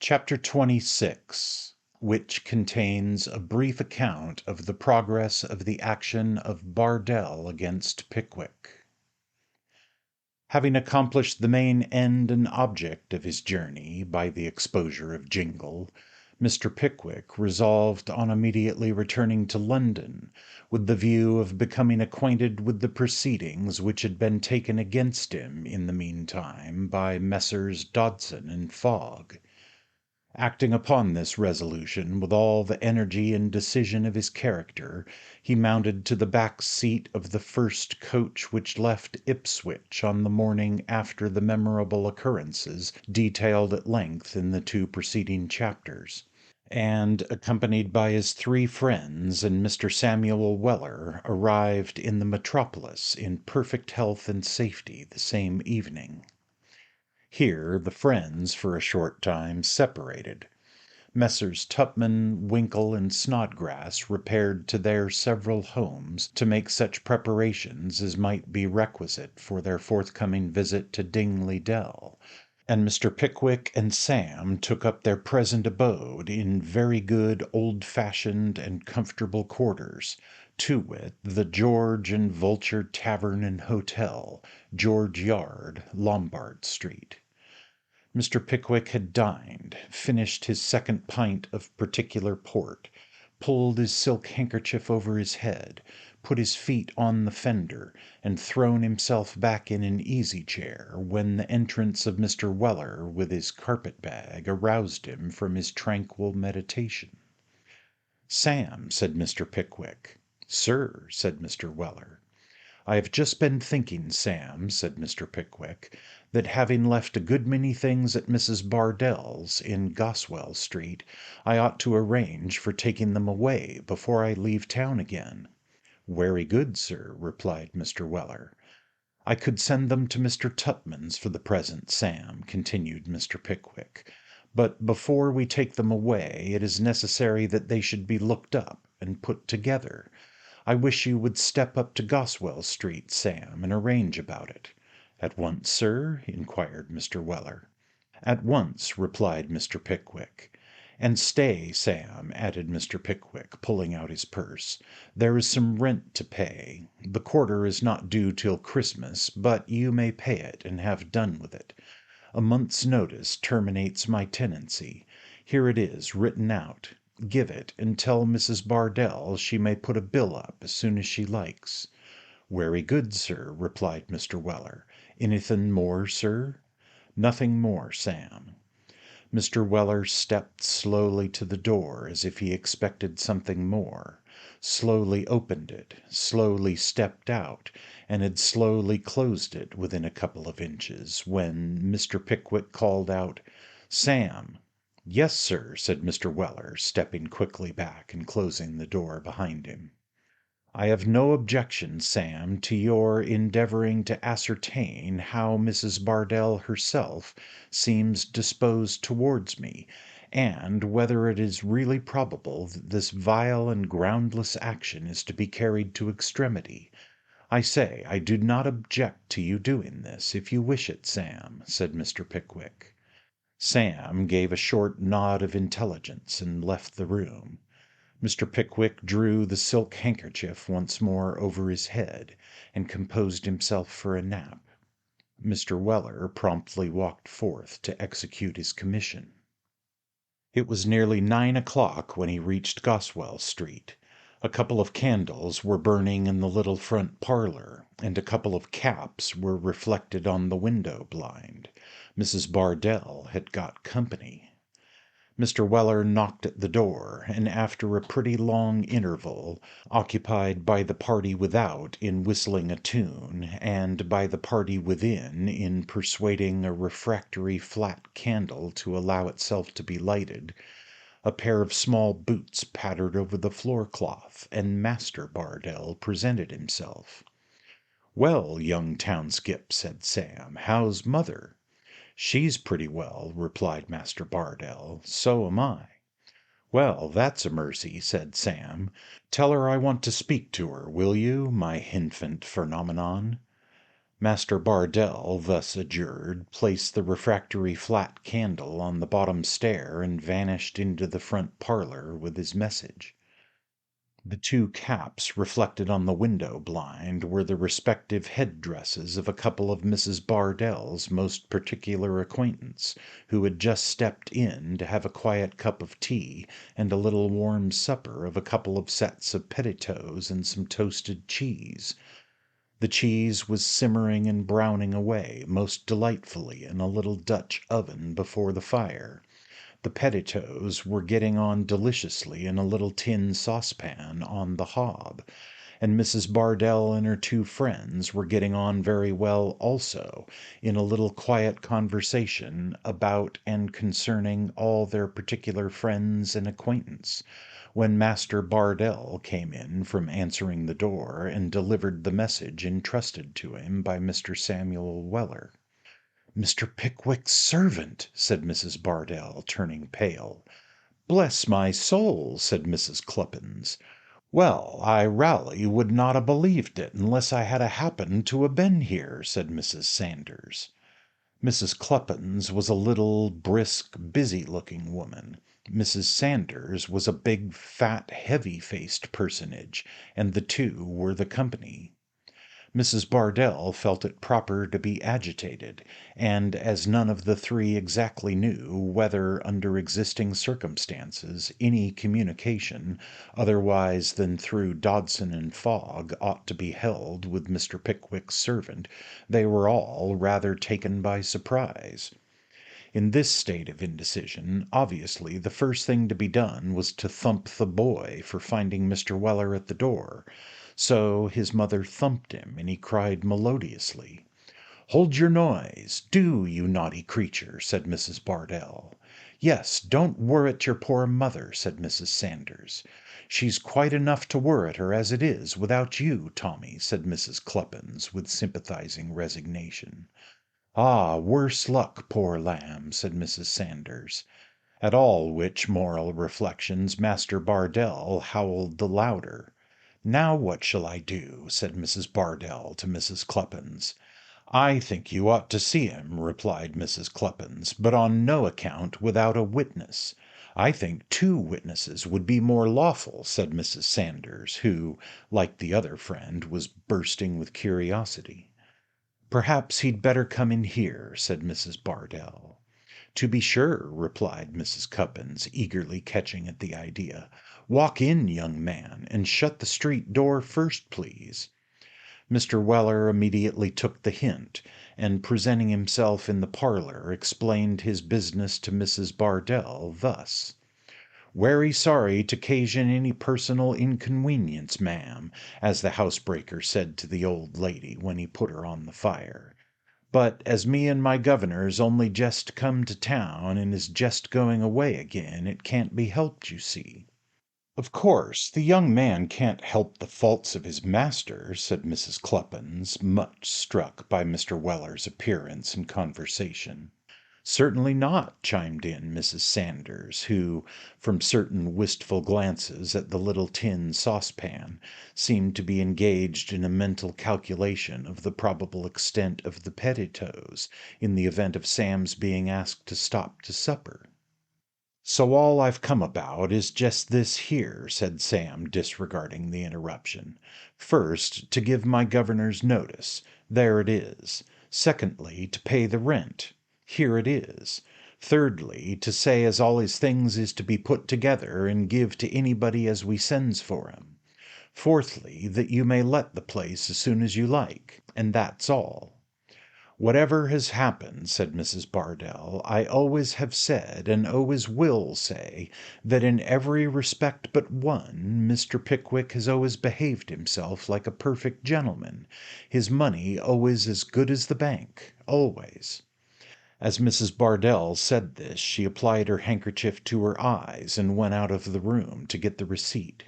Chapter 26, which contains a brief account of the progress of the action of Bardell against Pickwick. Having accomplished the main end and object of his journey by the exposure of Jingle, Mr. Pickwick resolved on immediately returning to London, with the view of becoming acquainted with the proceedings which had been taken against him in the meantime by Messrs. Dodson and Fogg. Acting upon this resolution with all the energy and decision of his character, he mounted to the back seat of the first coach which left Ipswich on the morning after the memorable occurrences detailed at length in the two preceding chapters, and, accompanied by his three friends and Mr. Samuel Weller, arrived in the metropolis in perfect health and safety the same evening. Here the friends for a short time separated. Messrs. Tupman, Winkle, and Snodgrass repaired to their several homes to make such preparations as might be requisite for their forthcoming visit to Dingley Dell, and Mr. Pickwick and Sam took up their present abode in very good old-fashioned and comfortable quarters, to wit, the George and Vulture Tavern and Hotel, George Yard, Lombard Street. Mr. Pickwick had dined, finished his second pint of particular port, pulled his silk handkerchief over his head, put his feet on the fender, and thrown himself back in an easy-chair, when the entrance of Mr. Weller with his carpet-bag aroused him from his tranquil meditation. "Sam," said Mr. Pickwick. "Sir," said Mr. Weller. "I have just been thinking, Sam," said Mr. Pickwick, "that having left a good many things at Mrs. Bardell's, in Goswell Street, I ought to arrange for taking them away before I leave town again." "Wery good, sir," replied Mr. Weller. "I could send them to Mr. Tupman's for the present, Sam," continued Mr. Pickwick, "but before we take them away it is necessary that they should be looked up and put together. I wish you would step up to Goswell Street, Sam, and arrange about it." "At once, sir?" inquired Mr. Weller. "At once," replied Mr. Pickwick. "And stay, Sam," added Mr. Pickwick, pulling out his purse, "there is some rent to pay. The quarter is not due till Christmas, but you may pay it and have done with it. A month's notice terminates my tenancy. Here it is, written out. Give it, and tell Mrs. Bardell she may put a bill up as soon as she likes." "Wery good, sir," replied Mr. Weller. "Anything more, sir?" "Nothing more, Sam." Mr. Weller stepped slowly to the door as if he expected something more, slowly opened it, slowly stepped out, and had slowly closed it within a couple of inches, when Mr. Pickwick called out, "Sam." "Yes, sir," said Mr. Weller, stepping quickly back and closing the door behind him. "I have no objection, Sam, to your endeavouring to ascertain how Mrs. Bardell herself seems disposed towards me, and whether it is really probable that this vile and groundless action is to be carried to extremity. I say, I do not object to you doing this, if you wish it, Sam," said Mr. Pickwick. Sam gave a short nod of intelligence and left the room. Mr. Pickwick drew the silk handkerchief once more over his head, and composed himself for a nap. Mr. Weller promptly walked forth to execute his commission. It was nearly 9 o'clock when he reached Goswell Street. A couple of candles were burning in the little front parlour, and a couple of caps were reflected on the window blind. Mrs. Bardell had got company. Mr. Weller knocked at the door, and after a pretty long interval, occupied by the party without in whistling a tune, and by the party within in persuading a refractory flat candle to allow itself to be lighted, a pair of small boots pattered over the floor-cloth, and Master Bardell presented himself. "Well, young townskip," said Sam, "how's mother?" "She's pretty well," replied Master Bardell. "So am I." "Well, that's a mercy," said Sam. "Tell her I want to speak to her, will you, my hinfant phenomenon?" Master Bardell, thus adjured, placed the refractory flat candle on the bottom stair and vanished into the front parlor with his message. The two caps reflected on the window blind were the respective head dresses of a couple of Mrs. Bardell's most particular acquaintance, who had just stepped in to have a quiet cup of tea and a little warm supper of a couple of sets of pettitoes and some toasted cheese. The cheese was simmering and browning away most delightfully in a little Dutch oven before the fire. The pettitoes were getting on deliciously in a little tin saucepan on the hob, and Mrs. Bardell and her two friends were getting on very well also in a little quiet conversation about and concerning all their particular friends and acquaintance, when Master Bardell came in from answering the door and delivered the message entrusted to him by Mr. Samuel Weller. "Mr. Pickwick's servant," said Mrs. Bardell, turning pale. "Bless my soul," said Mrs. Cluppins. "Well, I rally would not 'a believed it unless I had 'a happened to 'a been here," said Mrs. Sanders. Mrs. Cluppins was a little, brisk, busy-looking woman. Mrs. Sanders was a big, fat, heavy-faced personage, and the two were the company. Mrs. Bardell felt it proper to be agitated, and as none of the three exactly knew whether, under existing circumstances, any communication, otherwise than through Dodson and Fogg, ought to be held with Mr. Pickwick's servant, they were all rather taken by surprise. In this state of indecision, obviously the first thing to be done was to thump the boy for finding Mr. Weller at the door. So his mother thumped him, and he cried melodiously. "Hold your noise, do, you naughty creature," said Mrs. Bardell. "Yes, don't worrit your poor mother," said Mrs. Sanders. "She's quite enough to worrit her as it is, without you, Tommy," said Mrs. Cluppins, with sympathizing resignation. "Ah, worse luck, poor lamb," said Mrs. Sanders. At all which moral reflections Master Bardell howled the louder. "Now what shall I do?" said Mrs. Bardell to Mrs. Cluppins. "I think you ought to see him," replied Mrs. Cluppins, "but on no account without a witness." "I think 2 witnesses would be more lawful," said Mrs. Sanders, who, like the other friend, was bursting with curiosity. "Perhaps he'd better come in here," said Mrs. Bardell. "To be sure," replied Mrs. Cuppins, eagerly catching at the idea. "Walk in, young man, and shut the street door first, please." Mr. Weller immediately took the hint, and presenting himself in the parlor, explained his business to Mrs. Bardell thus: "Wery sorry to 'casion any personal inconwenience, ma'am," as the housebreaker said to the old lady when he put her on the fire. "But as me and my governor's only jest come to town and is jest going away again, it can't be helped, you see." "Of course, the young man can't help the faults of his master," said Mrs. Cluppins, much struck by Mr. Weller's appearance and conversation. "Certainly not," chimed in Mrs. Sanders, who, from certain wistful glances at the little tin saucepan, seemed to be engaged in a mental calculation of the probable extent of the pettitoes in the event of Sam's being asked to stop to supper. "So all I've come about is just this here," said Sam, disregarding the interruption. "First, to give my governor's notice. There it is. Secondly, to pay the rent. Here it is. Thirdly, to say as all his things is to be put together and give to anybody as we sends for 'em. Fourthly, that you may let the place as soon as you like. And that's all." "Whatever has happened," said Mrs. Bardell, "I always have said, and always will say, that in every respect but one, Mr. Pickwick has always behaved himself like a perfect gentleman, his money always as good as the bank, always." As Mrs. Bardell said this, she applied her handkerchief to her eyes and went out of the room to get the receipt.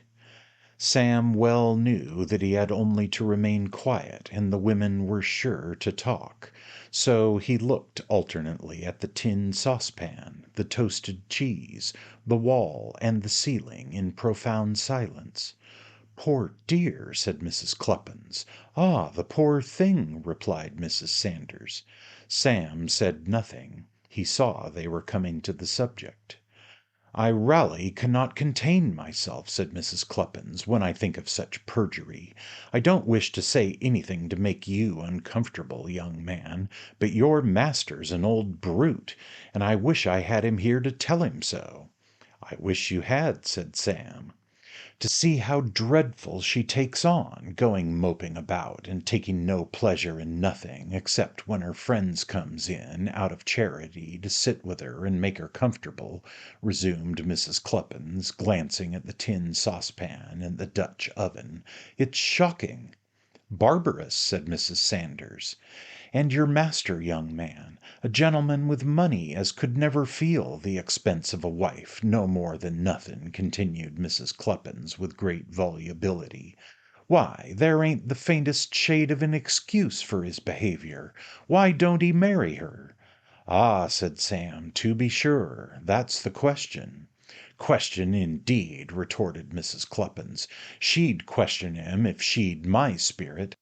Sam well knew that he had only to remain quiet and the women were sure to talk, so he looked alternately at the tin saucepan, the toasted cheese, the wall, and the ceiling in profound silence. poor dear," said Mrs. Cluppins. "Ah, the poor thing," replied Mrs. Sanders. Sam said nothing. He saw they were coming to the subject. "I rally cannot contain myself," said Mrs. Cluppins, "when I think of such perjury. I don't wish to say anything to make you uncomfortable, young man, but your master's an old brute, and I wish I had him here to tell him so." "I wish you had," said Sam. "To see how dreadful she takes on, going moping about, and taking no pleasure in nothing, except when her friends comes in, out of charity, to sit with her and make her comfortable," resumed Mrs. Cluppins, glancing at the tin saucepan and the Dutch oven. "It's shocking." "Barbarous," said Mrs. Sanders. "And your master, young man, a gentleman with money as could never feel the expense of a wife, no more than nothing," continued Mrs. Cluppins with great volubility. "Why, there ain't the faintest shade of an excuse for his behaviour. Why don't he marry her?" "Ah," said Sam, "to be sure, that's the question." "Question, indeed!" retorted Mrs. Cluppins. "She'd question him if she'd my spirit.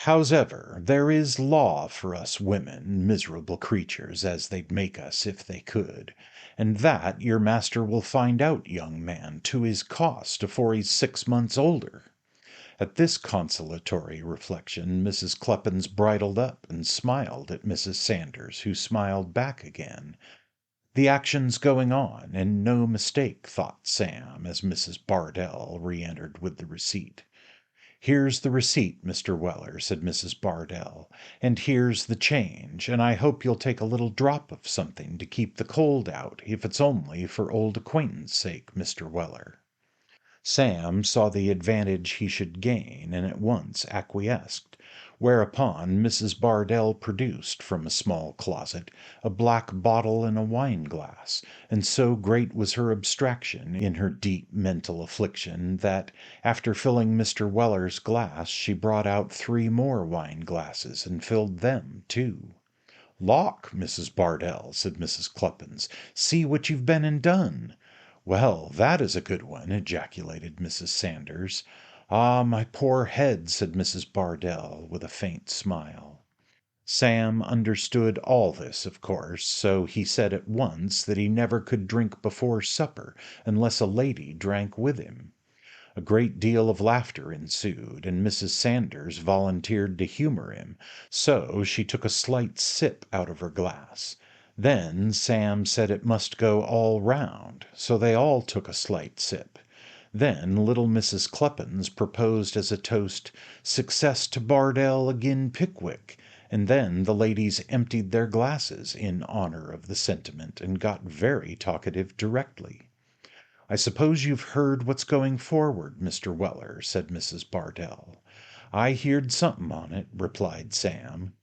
Hows'ever, there is law for us women, miserable creatures as they'd make us if they could, and that your master will find out, young man, to his cost afore he's 6 months older." At this consolatory reflection Mrs. Cluppins bridled up and smiled at Mrs. Sanders, who smiled back again. The action's going on, and no mistake, thought Sam, as Mrs. Bardell re-entered with the receipt. "Here's the receipt, Mr. Weller," said Mrs. Bardell, "and here's the change, and I hope you'll take a little drop of something to keep the cold out, if it's only for old acquaintance sake, Mr. Weller." Sam saw the advantage he should gain, and at once acquiesced, whereupon Mrs. Bardell produced from a small closet a black bottle and a wine glass, and so great was her abstraction in her deep mental affliction that, after filling Mr. Weller's glass, she brought out 3 more wine glasses and filled them too. "Lawk, Mrs. Bardell," said Mrs. Cluppins, "see what you've been and done." "Well, that is a good one," ejaculated Mrs. Sanders. "Ah, my poor head," said Mrs. Bardell, with a faint smile. Sam understood all this, of course, so he said at once that he never could drink before supper unless a lady drank with him. A great deal of laughter ensued, and Mrs. Sanders volunteered to humour him, so she took a slight sip out of her glass. Then Sam said it must go all round, so they all took a slight sip. Then little Mrs. Cluppins proposed as a toast, "Success to Bardell agin Pickwick," and then the ladies emptied their glasses in honour of the sentiment and got very talkative directly. "I suppose you've heard what's going forward, Mr. Weller," said Mrs. Bardell. "I heerd something on it," replied Sam.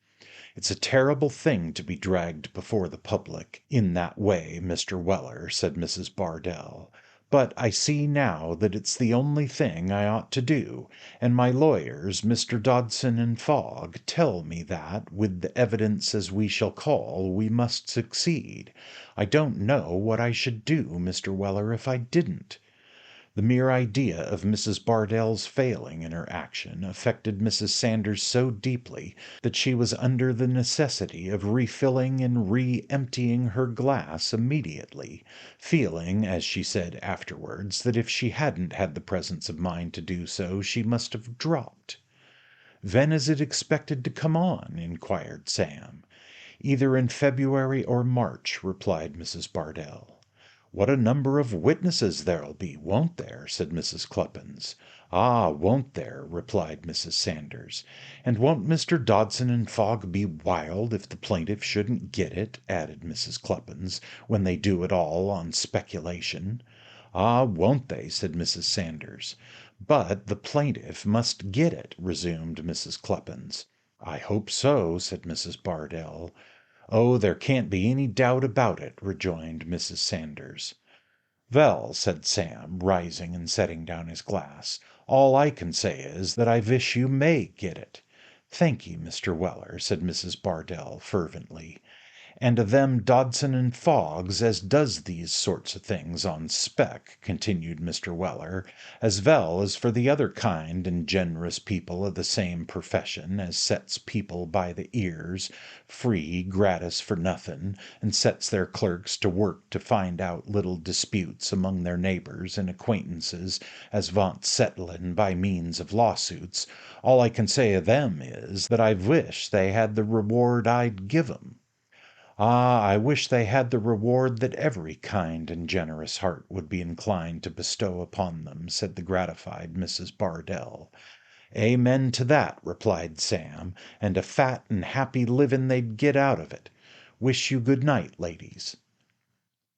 "It's a terrible thing to be dragged before the public in that way, Mr. Weller," said Mrs. Bardell. "But I see now that it's the only thing I ought to do, and my lawyers, Mr. Dodson and Fogg, tell me that, with the evidence as we shall call, we must succeed. I don't know what I should do, Mr. Weller, if I didn't." The mere idea of Mrs. Bardell's failing in her action affected Mrs. Sanders so deeply that she was under the necessity of refilling and re-emptying her glass immediately, feeling, as she said afterwards, that if she hadn't had the presence of mind to do so, she must have dropped. "Ven is it expected to come on?" inquired Sam. "Either in February or March," replied Mrs. Bardell. "What a number of witnesses there'll be, won't there?" said Mrs. Cluppins. "Ah, won't there?" replied Mrs. Sanders. "And won't Mr. Dodson and Fogg be wild if the plaintiff shouldn't get it," added Mrs. Cluppins, "when they do it all on speculation?" "Ah, won't they?" said Mrs. Sanders. "But the plaintiff must get it," resumed Mrs. Cluppins. "I hope so," said Mrs. Bardell. "Oh, there can't be any doubt about it," rejoined Mrs. Sanders. "Vell," said Sam, rising and setting down his glass, "all I can say is that I vish you may get it." "Thank ye, Mr. Weller," said Mrs. Bardell fervently. "and o' them Dodson and Foggs as does these sorts of things on spec," continued Mr. Weller, "as vell as for the other kind and generous people of the same profession as sets people by the ears, free, gratis for nothing, and sets their clerks to work to find out little disputes among their neighbors and acquaintances as vants settling by means of lawsuits, all I can say of them is, that I wish they had the reward I'd give 'em." "Ah, I wish they had the reward that every kind and generous heart would be inclined to bestow upon them," said the gratified Mrs. Bardell. "Amen to that," replied Sam, "and a fat and happy living they'd get out of it. Wish you good night, ladies."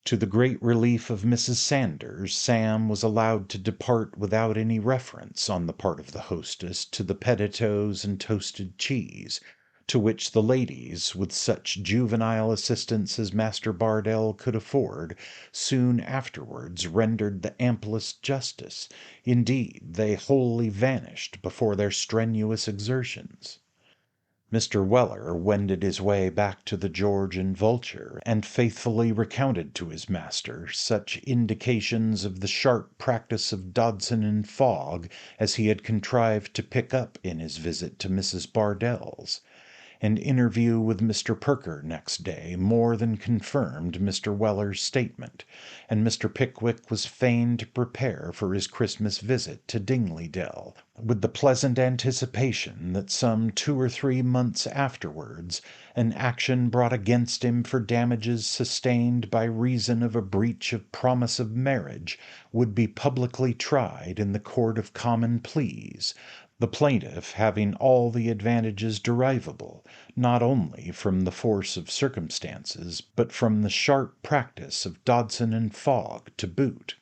To the great relief of Mrs. Sanders, Sam was allowed to depart without any reference, on the part of the hostess, to the pettitoes and toasted cheese, to which the ladies, with such juvenile assistance as Master Bardell could afford, soon afterwards rendered the amplest justice. Indeed, they wholly vanished before their strenuous exertions. Mr. Weller wended his way back to the George and Vulture, and faithfully recounted to his master such indications of the sharp practice of Dodson and Fogg as he had contrived to pick up in his visit to Mrs. Bardell's. An interview with Mr. Perker next day more than confirmed Mr. Weller's statement, and Mr. Pickwick was fain to prepare for his Christmas visit to Dingley Dell, with the pleasant anticipation that some 2 or 3 months afterwards an action brought against him for damages sustained by reason of a breach of promise of marriage would be publicly tried in the Court of Common Pleas, the plaintiff having all the advantages derivable, not only from the force of circumstances, but from the sharp practice of Dodson and Fogg to boot.